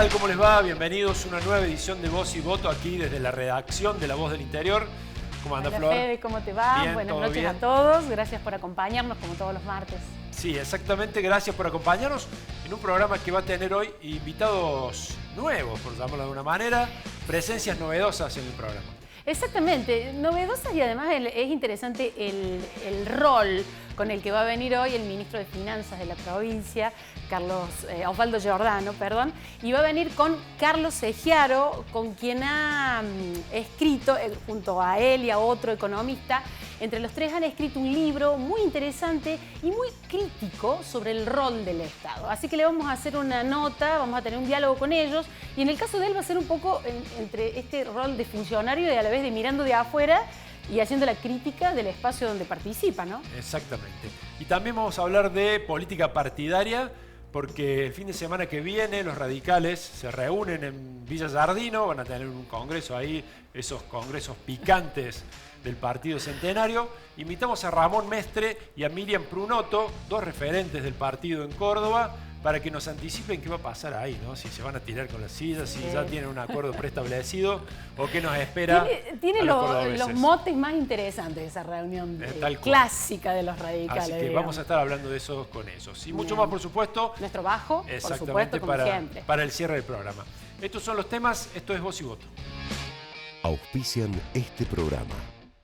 tal? ¿Cómo les va? Bienvenidos a una nueva edición de Voz y Voto aquí desde la redacción de La Voz del Interior. ¿Cómo anda, Flor? Fede, ¿cómo te va? Bien, buenas ¿todo noches bien? a todos. Gracias por acompañarnos como todos los martes. Sí, exactamente. Gracias por acompañarnos en un programa que va a tener hoy invitados nuevos, por llamarlo de alguna manera, presencias novedosas en el programa. Exactamente, novedosas y además es interesante el rol con el que va a venir hoy el ministro de Finanzas de la provincia, Osvaldo Giordano, y va a venir con Carlos Segiaro, con quien ha escrito, junto a él y a otro economista, entre los tres han escrito un libro muy interesante y muy crítico sobre el rol del Estado. Así que le vamos a hacer una nota, vamos a tener un diálogo con ellos y en el caso de él va a ser un poco entre este rol de funcionario y a la vez de mirando de afuera y haciendo la crítica del espacio donde participa, ¿no? Exactamente. Y también vamos a hablar de política partidaria, porque el fin de semana que viene los radicales se reúnen en Villa Giardino, van a tener un congreso ahí, esos congresos picantes del Partido Centenario. Invitamos a Ramón Mestre y a Miriam Prunotto, dos referentes del partido en Córdoba, para que nos anticipen qué va a pasar ahí, ¿no? Si se van a tirar con las sillas, si ya tienen un acuerdo preestablecido o qué nos espera. Tiene los motes más interesantes de esa reunión clásica de los radicales. Así que vamos a estar hablando de eso con ellos. Y mucho más, por supuesto. Nuestro bajo, por supuesto, como siempre. Para el cierre del programa. Estos son los temas, esto es Voz y Voto. Auspician este programa.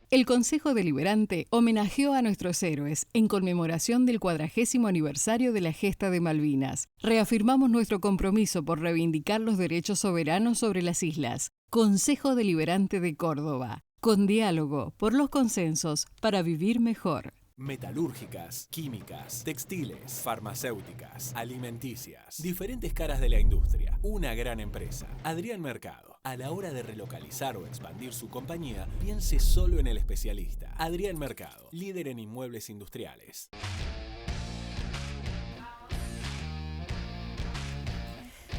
El Consejo Deliberante homenajeó a nuestros héroes en conmemoración del 40º aniversario de la gesta de Malvinas. Reafirmamos nuestro compromiso por reivindicar los derechos soberanos sobre las islas. Consejo Deliberante de Córdoba. Con diálogo por los consensos para vivir mejor. Metalúrgicas, químicas, textiles, farmacéuticas, alimenticias, diferentes caras de la industria, una gran empresa. Adrián Mercado. A la hora de relocalizar o expandir su compañía, piense solo en el especialista. Adrián Mercado, líder en inmuebles industriales.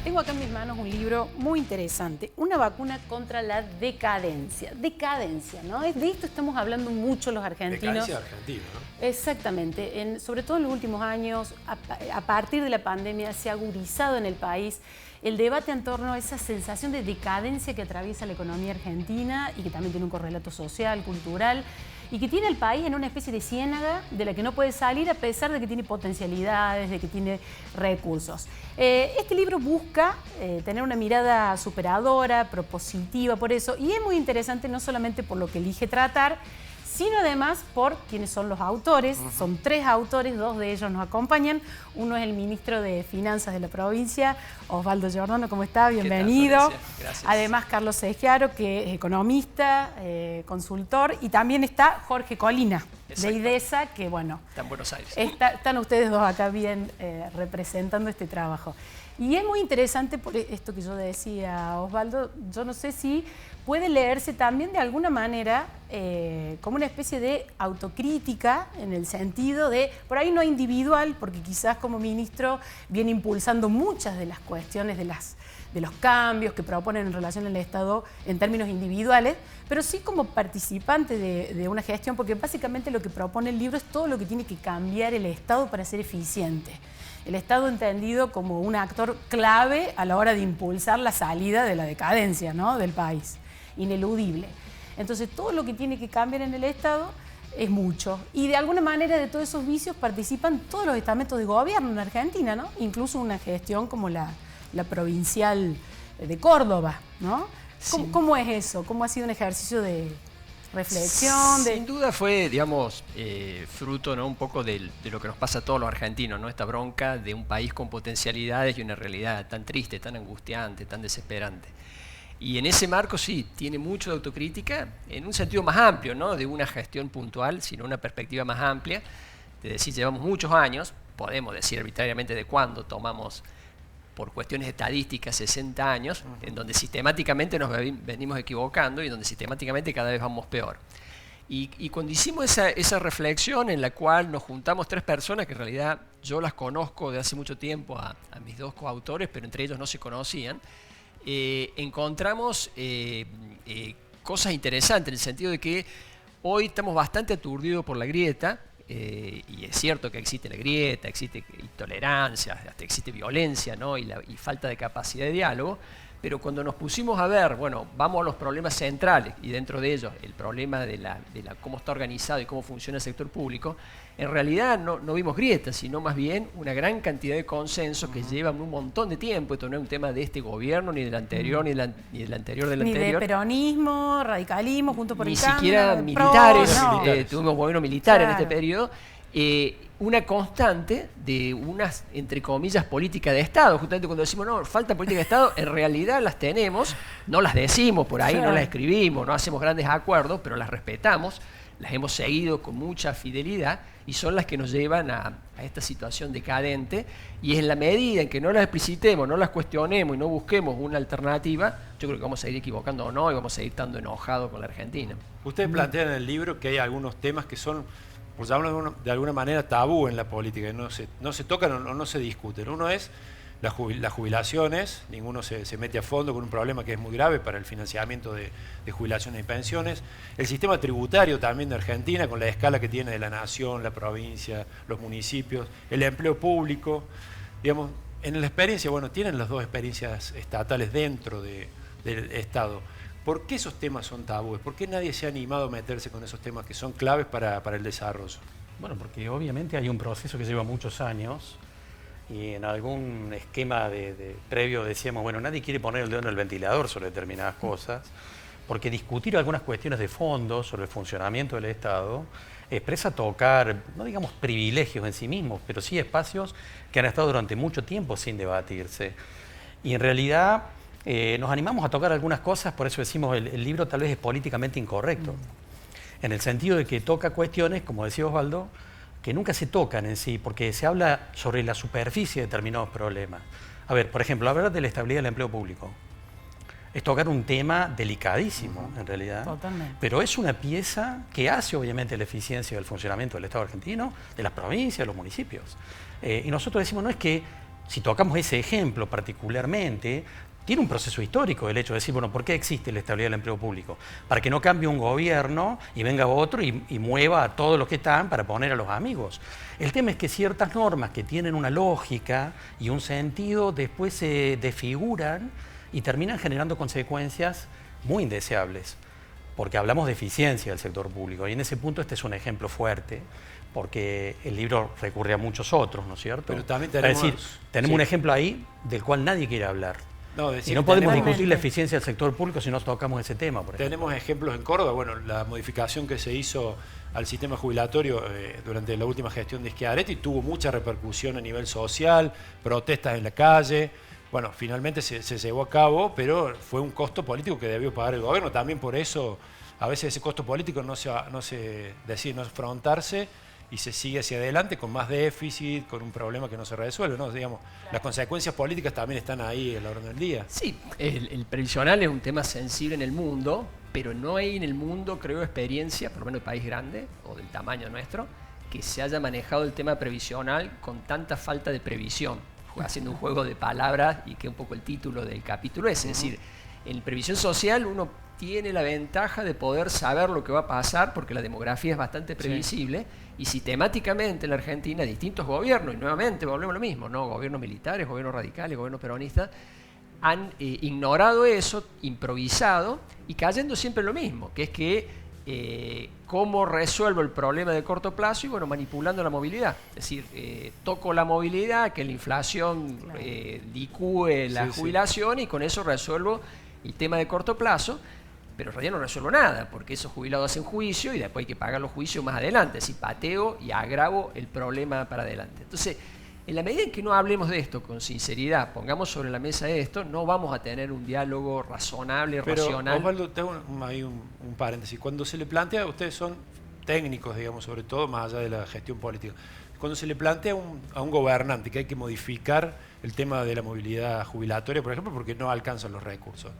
Tengo acá en mis manos un libro muy interesante, Una vacuna contra la decadencia. Decadencia, ¿no? De esto estamos hablando mucho los argentinos. Decadencia argentina, ¿no? Exactamente. Sobre todo en los últimos años, a partir de la pandemia, se ha agudizado en el país el debate en torno a esa sensación de decadencia que atraviesa la economía argentina y que también tiene un correlato social, cultural, y que tiene al país en una especie de ciénaga de la que no puede salir a pesar de que tiene potencialidades, de que tiene recursos. Este libro busca tener una mirada superadora, propositiva por eso, y es muy interesante no solamente por lo que elige tratar, sino además por quienes son los autores. Son tres autores, dos de ellos nos acompañan. Uno es el ministro de Finanzas de la provincia, Osvaldo Giordano. ¿Cómo está? Bienvenido. Gracias. Además, Carlos Segiaro, que es economista, consultor. Y también está Jorge Colina, de IDESA, que bueno... Está en Buenos Aires. Están ustedes dos acá bien representando este trabajo. Y es muy interesante por esto que yo decía, Osvaldo. Yo no sé si puede leerse también de alguna manera como una especie de autocrítica en el sentido de, por ahí no individual, porque quizás como ministro viene impulsando muchas de las cuestiones de los cambios que proponen en relación al Estado en términos individuales, pero sí como participante de una gestión, porque básicamente lo que propone el libro es todo lo que tiene que cambiar el Estado para ser eficiente. El Estado entendido como un actor clave a la hora de impulsar la salida de la decadencia, ¿no?, del país, ineludible. Entonces, todo lo que tiene que cambiar en el Estado es mucho. Y de alguna manera de todos esos vicios participan todos los estamentos de gobierno en Argentina, ¿no? Incluso una gestión como la provincial de Córdoba, ¿no? Sí. ¿Cómo es eso? ¿Cómo ha sido un ejercicio de reflexión? Sin duda fue, digamos, fruto, ¿no?, un poco de lo que nos pasa a todos los argentinos, ¿no? Esta bronca de un país con potencialidades y una realidad tan triste, tan angustiante, tan desesperante. Y en ese marco sí, tiene mucho de autocrítica, en un sentido más amplio, ¿no?, de una gestión puntual, sino una perspectiva más amplia, de decir, llevamos muchos años, podemos decir arbitrariamente de cuándo tomamos, por cuestiones estadísticas, 60 años, en donde sistemáticamente nos venimos equivocando y donde sistemáticamente cada vez vamos peor. Y cuando hicimos esa reflexión en la cual nos juntamos tres personas, que en realidad yo las conozco de hace mucho tiempo a mis dos coautores, pero entre ellos no se conocían, encontramos cosas interesantes en el sentido de que hoy estamos bastante aturdidos por la grieta y es cierto que existe la grieta, existe intolerancia, hasta existe violencia, ¿no? y falta de capacidad de diálogo, pero cuando nos pusimos a ver, bueno, vamos a los problemas centrales, y dentro de ellos el problema de cómo está organizado y cómo funciona el sector público, en realidad no vimos grietas, sino más bien una gran cantidad de consensos que llevan un montón de tiempo. Esto no es un tema de este gobierno, ni del anterior, ni del anterior del anterior. Ni de peronismo, radicalismo, Juntos por el Cambio. Ni siquiera militares, militares. Tuvimos gobierno militar Claro. en este periodo. Una constante de unas, entre comillas, políticas de Estado. Justamente cuando decimos, no, falta política de Estado, en realidad las tenemos, no las decimos por ahí, Claro. no las escribimos, no hacemos grandes acuerdos, pero las respetamos, las hemos seguido con mucha fidelidad y son las que nos llevan a esta situación decadente, y es en la medida en que no las explicitemos, no las cuestionemos y no busquemos una alternativa, yo creo que vamos a ir equivocando o no, y vamos a ir estando enojados con la Argentina. Ustedes plantean en el libro que hay algunos temas que son, por llamarlo de alguna manera, tabú en la política, que no se tocan o no se discuten. Uno es las jubilaciones, ninguno se mete a fondo con un problema que es muy grave para el financiamiento de jubilaciones y pensiones. El sistema tributario también de Argentina, con la escala que tiene de la nación, la provincia, los municipios, el empleo público. Digamos, en la experiencia, bueno, tienen las dos experiencias estatales dentro del Estado. ¿Por qué esos temas son tabúes? ¿Por qué nadie se ha animado a meterse con esos temas que son claves para el desarrollo? Bueno, porque obviamente hay un proceso que lleva muchos años y en algún esquema previo decíamos, bueno, nadie quiere poner el dedo en el ventilador sobre determinadas cosas, porque discutir algunas cuestiones de fondo sobre el funcionamiento del Estado expresa tocar, no digamos privilegios en sí mismos, pero sí espacios que han estado durante mucho tiempo sin debatirse. Y en realidad nos animamos a tocar algunas cosas, por eso decimos el libro tal vez es políticamente incorrecto, en el sentido de que toca cuestiones, como decía Osvaldo, que nunca se tocan en sí, porque se habla sobre la superficie de determinados problemas. A ver, por ejemplo, hablar de la estabilidad del empleo público es tocar un tema delicadísimo, en realidad. Totalmente. Pero es una pieza que hace, obviamente, la eficiencia del funcionamiento del Estado argentino, de las provincias, de los municipios. Y nosotros decimos, no es que si tocamos ese ejemplo particularmente, tiene un proceso histórico el hecho de decir, bueno, ¿por qué existe la estabilidad del empleo público? Para que no cambie un gobierno y venga otro y mueva a todos los que están para poner a los amigos. El tema es que ciertas normas que tienen una lógica y un sentido después se desfiguran y terminan generando consecuencias muy indeseables, porque hablamos de eficiencia del sector público y en ese punto este es un ejemplo fuerte, porque el libro recurre a muchos otros, ¿no es cierto? Pero también Es decir, tenemos sí, un ejemplo ahí del cual nadie quiere hablar. No, Y no podemos tenemos- discutir la eficiencia del sector público si no tocamos ese tema, por ejemplo. Tenemos ejemplos en Córdoba, bueno, la modificación que se hizo al sistema jubilatorio durante la última gestión de Schiaretti tuvo mucha repercusión a nivel social, protestas en la calle. Bueno, finalmente se llevó a cabo, pero fue un costo político que debió pagar el gobierno. También por eso, a veces ese costo político no decide no afrontarse y se sigue hacia adelante con más déficit, con un problema que no se resuelve, ¿no? Digamos, las consecuencias políticas también están ahí en la orden del día. Sí, el previsional es un tema sensible en el mundo, pero no hay en el mundo, creo, experiencia, por lo menos de país grande o del tamaño nuestro, que se haya manejado el tema previsional con tanta falta de previsión, haciendo un juego de palabras y que un poco el título del capítulo es decir, en previsión social uno tiene la ventaja de poder saber lo que va a pasar porque la demografía es bastante previsible y sistemáticamente en la Argentina distintos gobiernos, y nuevamente volvemos a lo mismo, ¿no? Gobiernos militares, gobiernos radicales, gobiernos peronistas, han ignorado eso, improvisado y cayendo siempre en lo mismo, que es que cómo resuelvo el problema de corto plazo y bueno, manipulando la movilidad. Es decir, toco la movilidad, que la inflación licúe la jubilación y con eso resuelvo el tema de corto plazo, pero en realidad no resuelvo nada, porque esos jubilados hacen juicio y después hay que pagar los juicios más adelante, así pateo y agravo el problema para adelante. Entonces, en la medida en que no hablemos de esto con sinceridad, pongamos sobre la mesa esto, no vamos a tener un diálogo razonable, Pero, racional. Osvaldo, tengo ahí un paréntesis. Cuando se le plantea, ustedes son técnicos, digamos, sobre todo, más allá de la gestión política. Cuando se le plantea a un gobernante que hay que modificar el tema de la movilidad jubilatoria, por ejemplo, porque no alcanzan los recursos,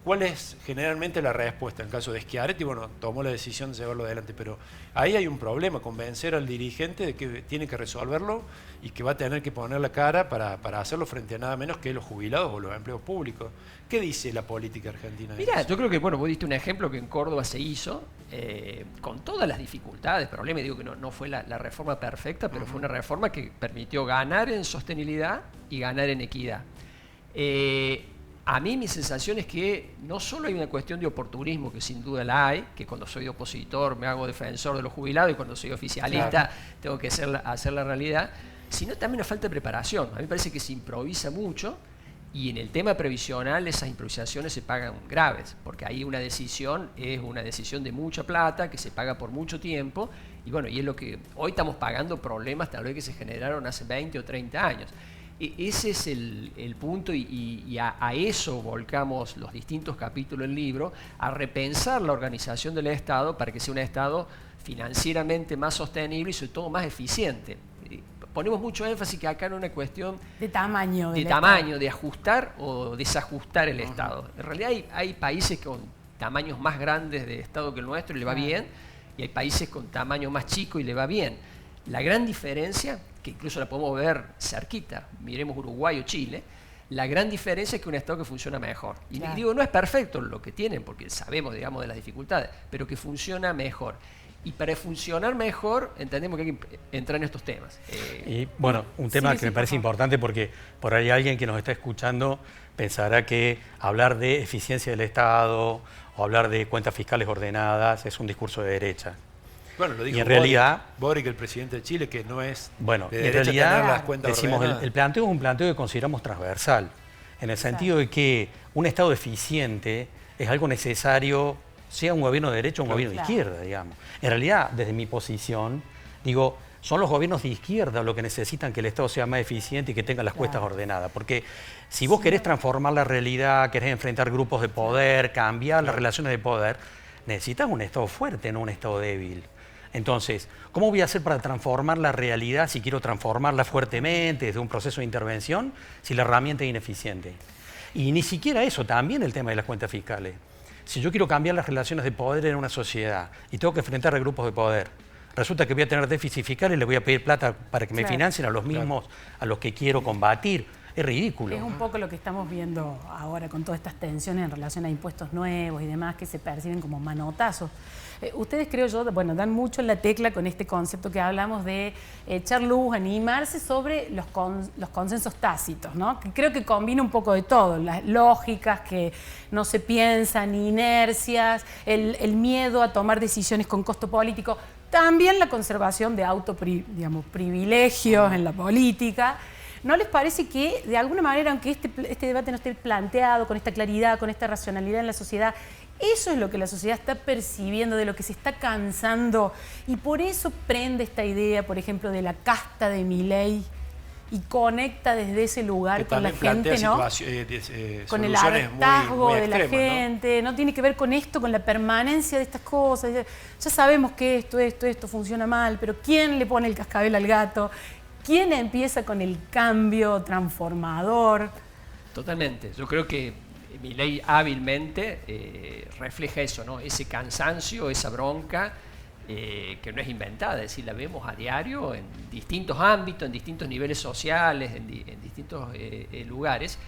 ¿cuál es generalmente la respuesta? En el caso de Schiaretti, bueno, tomó la decisión de llevarlo adelante, pero ahí hay un problema, convencer al dirigente de que tiene que resolverlo y que va a tener que poner la cara para hacerlo frente a nada menos que los jubilados o los empleos públicos. ¿Qué dice la política argentina? Mirá, yo creo que, bueno, vos diste un ejemplo que en Córdoba se hizo, con todas las dificultades, problemas, digo que no fue la reforma perfecta, pero fue una reforma que permitió ganar en sostenibilidad y ganar en equidad. A mí mi sensación es que no solo hay una cuestión de oportunismo, que sin duda la hay, que cuando soy opositor me hago defensor de los jubilados y cuando soy oficialista tengo que hacer la realidad, sino también una falta de preparación. A mí me parece que se improvisa mucho y en el tema previsional esas improvisaciones se pagan graves, porque ahí una decisión es una decisión de mucha plata, que se paga por mucho tiempo, y bueno, y es lo que hoy estamos pagando problemas tal vez que se generaron hace 20 o 30 años. Ese es el punto y a eso volcamos los distintos capítulos del libro, a repensar la organización del Estado para que sea un Estado financieramente más sostenible y sobre todo más eficiente. Ponemos mucho énfasis que acá no es una cuestión de tamaño, de ajustar o desajustar el Estado. En realidad hay países con tamaños más grandes de Estado que el nuestro y le va bien, y hay países con tamaño más chico y le va bien. La gran diferencia, que incluso la podemos ver cerquita, miremos Uruguay o Chile, la gran diferencia es que un Estado que funciona mejor. Y digo, no es perfecto lo que tienen, porque sabemos, digamos, de las dificultades, pero que funciona mejor. Y para funcionar mejor, entendemos que hay que entrar en estos temas. Y bueno, un tema que me parece importante, porque por ahí alguien que nos está escuchando pensará que hablar de eficiencia del Estado o hablar de cuentas fiscales ordenadas es un discurso de derecha. Bueno, lo dijo y en realidad, Boric, el presidente de Chile, que no es bueno, de en derecha tener las realidad cuentas decimos ordenadas. el planteo es un planteo que consideramos transversal, en el sentido de que un Estado eficiente es algo necesario, sea un gobierno de derecha o un gobierno de izquierda, digamos. En realidad, desde mi posición, digo, son los gobiernos de izquierda los que necesitan que el Estado sea más eficiente y que tenga las cuentas ordenadas. Porque si vos querés transformar la realidad, querés enfrentar grupos de poder, cambiar las relaciones de poder, necesitas un Estado fuerte, no un Estado débil. Entonces, ¿cómo voy a hacer para transformar la realidad si quiero transformarla fuertemente desde un proceso de intervención si la herramienta es ineficiente? Y ni siquiera eso, también el tema de las cuentas fiscales. Si yo quiero cambiar las relaciones de poder en una sociedad y tengo que enfrentar a grupos de poder, resulta que voy a tener déficit fiscal y le voy a pedir plata para que me financien a los mismos a los que quiero combatir. Es ridículo. Es un poco lo que estamos viendo ahora con todas estas tensiones en relación a impuestos nuevos y demás que se perciben como manotazos. Ustedes, creo yo, bueno, dan mucho en la tecla con este concepto que hablamos de echar luz, animarse sobre los consensos tácitos, ¿no? Que creo que combina un poco de todo, las lógicas que no se piensan, inercias, el miedo a tomar decisiones con costo político, también la conservación de privilegios en la política. ¿No les parece que, de alguna manera, aunque este debate no esté planteado con esta claridad, con esta racionalidad en la sociedad, eso es lo que la sociedad está percibiendo, de lo que se está cansando, y por eso prende esta idea, por ejemplo, de la casta de Milei y conecta desde ese lugar con la gente, ¿no? Con el hartazgo muy de la gente, ¿no? Tiene que ver con esto, con la permanencia de estas cosas. Ya sabemos que esto funciona mal, pero ¿quién le pone el cascabel al gato? ¿Quién empieza con el cambio transformador? Totalmente. Yo creo que Milei hábilmente refleja eso, ¿no? Ese cansancio, esa bronca que no es inventada, es decir, la vemos a diario en distintos ámbitos, en distintos niveles sociales, en distintos lugares.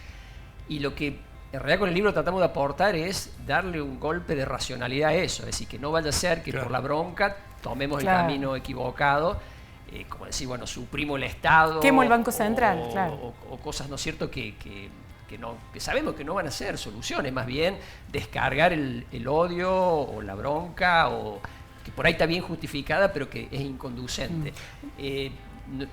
Y lo que en realidad con el libro tratamos de aportar es darle un golpe de racionalidad a eso, es decir, que no vaya a ser que por la bronca tomemos el camino equivocado. Como decir, bueno, suprimo el Estado. Quemo el Banco Central, o cosas, ¿no es cierto?, que sabemos que no van a ser soluciones, más bien descargar el odio o la bronca, o que por ahí está bien justificada, pero que es inconducente.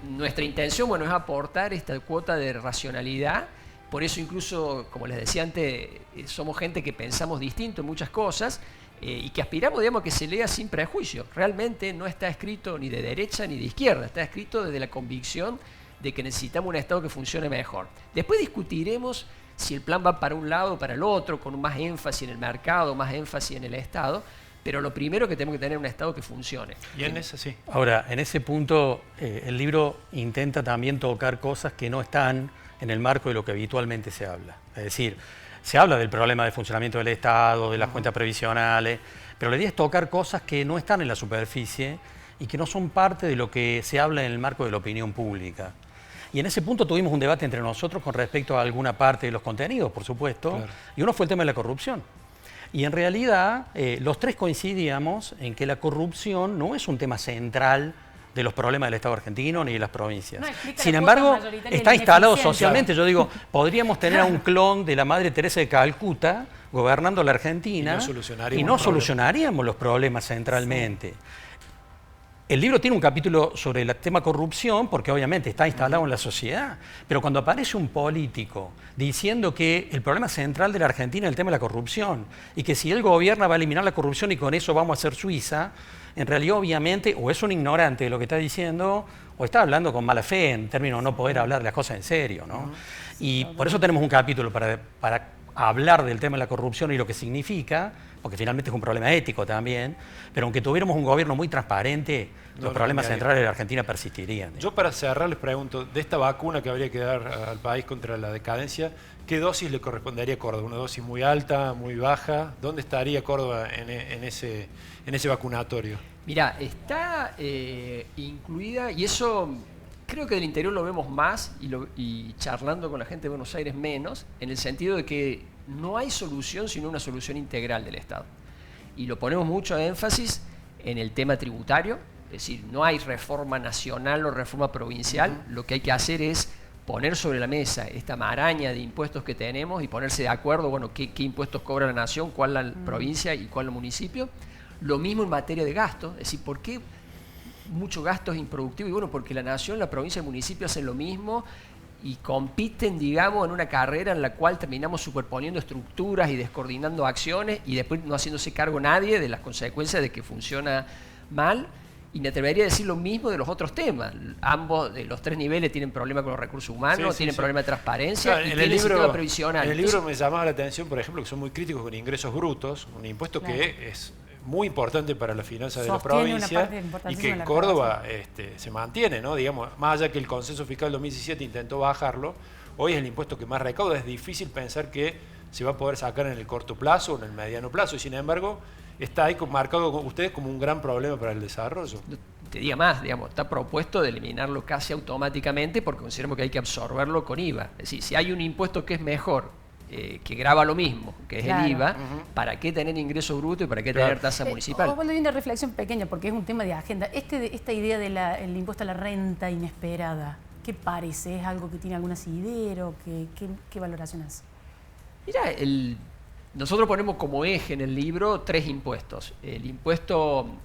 Nuestra intención, bueno, es aportar esta cuota de racionalidad. Por eso incluso, como les decía antes, somos gente que pensamos distinto en muchas cosas, y que aspiramos, digamos, a que se lea sin prejuicio. Realmente no está escrito ni de derecha ni de izquierda, está escrito desde la convicción de que necesitamos un Estado que funcione mejor. Después discutiremos si el plan va para un lado o para el otro, con más énfasis en el mercado, más énfasis en el Estado, pero lo primero que tenemos que tener es un Estado que funcione. Y en ese sí. Ahora, en ese punto, el libro intenta también tocar cosas que no están en el marco de lo que habitualmente se habla. Es decir, se habla del problema del funcionamiento del Estado, de las cuentas previsionales, pero la idea es tocar cosas que no están en la superficie y que no son parte de lo que se habla en el marco de la opinión pública. Y en ese punto tuvimos un debate entre nosotros con respecto a alguna parte de los contenidos, por supuesto, claro. Y uno fue el tema de la corrupción. Y en realidad los tres coincidíamos en que la corrupción no es un tema central de los problemas del Estado argentino ni de las provincias. No, sin embargo, está instalado socialmente. Yo digo, podríamos tener a un clon de la Madre Teresa de Calcuta gobernando la Argentina y no solucionaríamos los problemas centralmente. Sí. El libro tiene un capítulo sobre el tema corrupción porque obviamente está instalado en la sociedad, pero cuando aparece un político diciendo que el problema central de la Argentina es el tema de la corrupción y que si él gobierna va a eliminar la corrupción y con eso vamos a ser Suiza, en realidad obviamente o es un ignorante de lo que está diciendo o está hablando con mala fe en términos de no poder hablar de las cosas en serio, ¿no? Y por eso tenemos un capítulo para hablar del tema de la corrupción y lo que significa, porque finalmente es un problema ético también, pero aunque tuviéramos un gobierno muy transparente, los problemas centrales de la Argentina persistirían. Yo para cerrar les pregunto, de esta vacuna que habría que dar al país contra la decadencia, ¿qué dosis le correspondería a Córdoba? ¿Una dosis muy alta, muy baja? ¿Dónde estaría Córdoba en ese vacunatorio? Mirá, está incluida, y eso creo que del interior lo vemos más y charlando con la gente de Buenos Aires menos, en el sentido de que no hay solución sino una solución integral del Estado. Y lo ponemos mucho énfasis en el tema tributario, es decir, no hay reforma nacional o reforma provincial, lo que hay que hacer es poner sobre la mesa esta maraña de impuestos que tenemos y ponerse de acuerdo, bueno, qué impuestos cobra la nación, cuál la provincia y cuál el municipio. Lo mismo en materia de gasto, es decir, ¿por qué mucho gasto es improductivo? Y bueno, porque la nación, la provincia y el municipio hacen lo mismo y compiten, digamos, en una carrera en la cual terminamos superponiendo estructuras y descoordinando acciones y después no haciéndose cargo nadie de las consecuencias de que funciona mal. Y me atrevería a decir lo mismo de los otros temas. Ambos de los tres niveles tienen problemas con los recursos humanos, tienen problemas de transparencia, claro, y tienen sistema previsional. En el libro me llamaba la atención, por ejemplo, que son muy críticos con ingresos brutos, un impuesto que es muy importante para las finanzas de la provincia y que en Córdoba se mantiene, ¿no? Digamos, más allá que el consenso fiscal del 2017 intentó bajarlo, hoy es el impuesto que más recauda. Es difícil pensar que se va a poder sacar en el corto plazo o en el mediano plazo, y sin embargo está ahí marcado con ustedes como un gran problema para el desarrollo. Te diga más, digamos, está propuesto de eliminarlo casi automáticamente porque consideramos que hay que absorberlo con IVA. Es decir, si hay un impuesto que es mejor, que grava lo mismo, que es el IVA, ¿para qué tener ingreso bruto y para qué tener tasa municipal? Osvaldo, hay una reflexión pequeña porque es un tema de agenda. Esta idea del impuesto a la renta inesperada, ¿qué parece? ¿Es algo que tiene algún asidero? ¿Qué valoración hace? Mira, nosotros ponemos como eje en el libro tres impuestos. El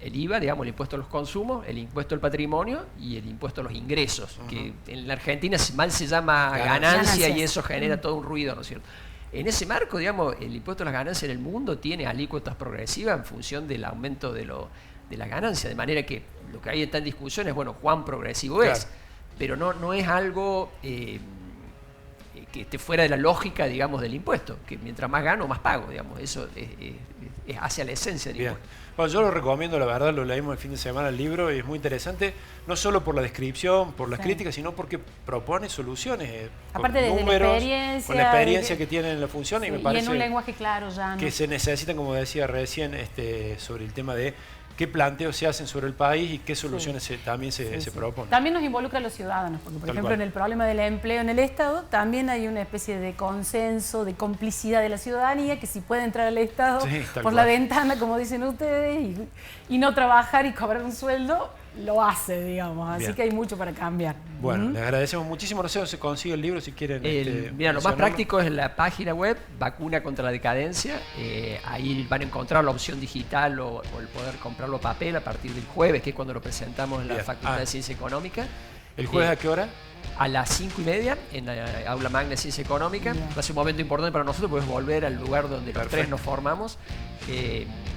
IVA, digamos, el impuesto a los consumos, el impuesto al patrimonio y el impuesto a los ingresos, que en la Argentina mal se llama ganancia y eso genera todo un ruido, ¿no es cierto? En ese marco, digamos, el impuesto a las ganancias en el mundo tiene alícuotas progresivas en función del aumento de la ganancia, de manera que lo que hay está en discusión es, bueno, cuán progresivo es, pero no es algo que esté fuera de la lógica, digamos, del impuesto, que mientras más gano, más pago, digamos, eso es hacia la esencia del impuesto. Bueno, yo lo recomiendo, la verdad, lo leímos el fin de semana el libro y es muy interesante, no solo por la descripción, por las críticas, sino porque propone soluciones, aparte de números, la experiencia, con la experiencia que tiene en la función, y me parece en un lenguaje claro ya, ¿no? Que se necesitan, como decía recién, sobre el tema de qué planteos se hacen sobre el país y qué soluciones también se proponen. También nos involucra a los ciudadanos, porque por ejemplo en el problema del empleo en el Estado también hay una especie de consenso, de complicidad de la ciudadanía, que si puede entrar al Estado por la ventana, como dicen ustedes, y no trabajar y cobrar un sueldo, lo hace, digamos. Así que hay mucho para cambiar. Bueno, les agradecemos muchísimo. No sé dónde se consigue el libro, si quieren. Mira, lo más práctico es la página web, Vacuna contra la Decadencia. Ahí van a encontrar la opción digital o el poder comprarlo papel a partir del jueves, que es cuando lo presentamos en la Facultad de Ciencia Económica. ¿El jueves a qué hora? A las 5:30 en la Aula Magna de Ciencia Económica. Va a ser un momento importante para nosotros, podemos volver al lugar donde los tres nos formamos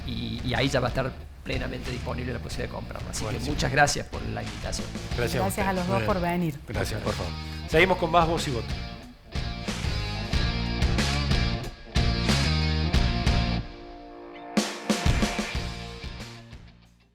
y ahí ya va a estar plenamente disponible la posibilidad de comprarlo. Así que muchas gracias por la invitación. Gracias a los dos por venir. Gracias, por favor. Seguimos con más Voz y Voto.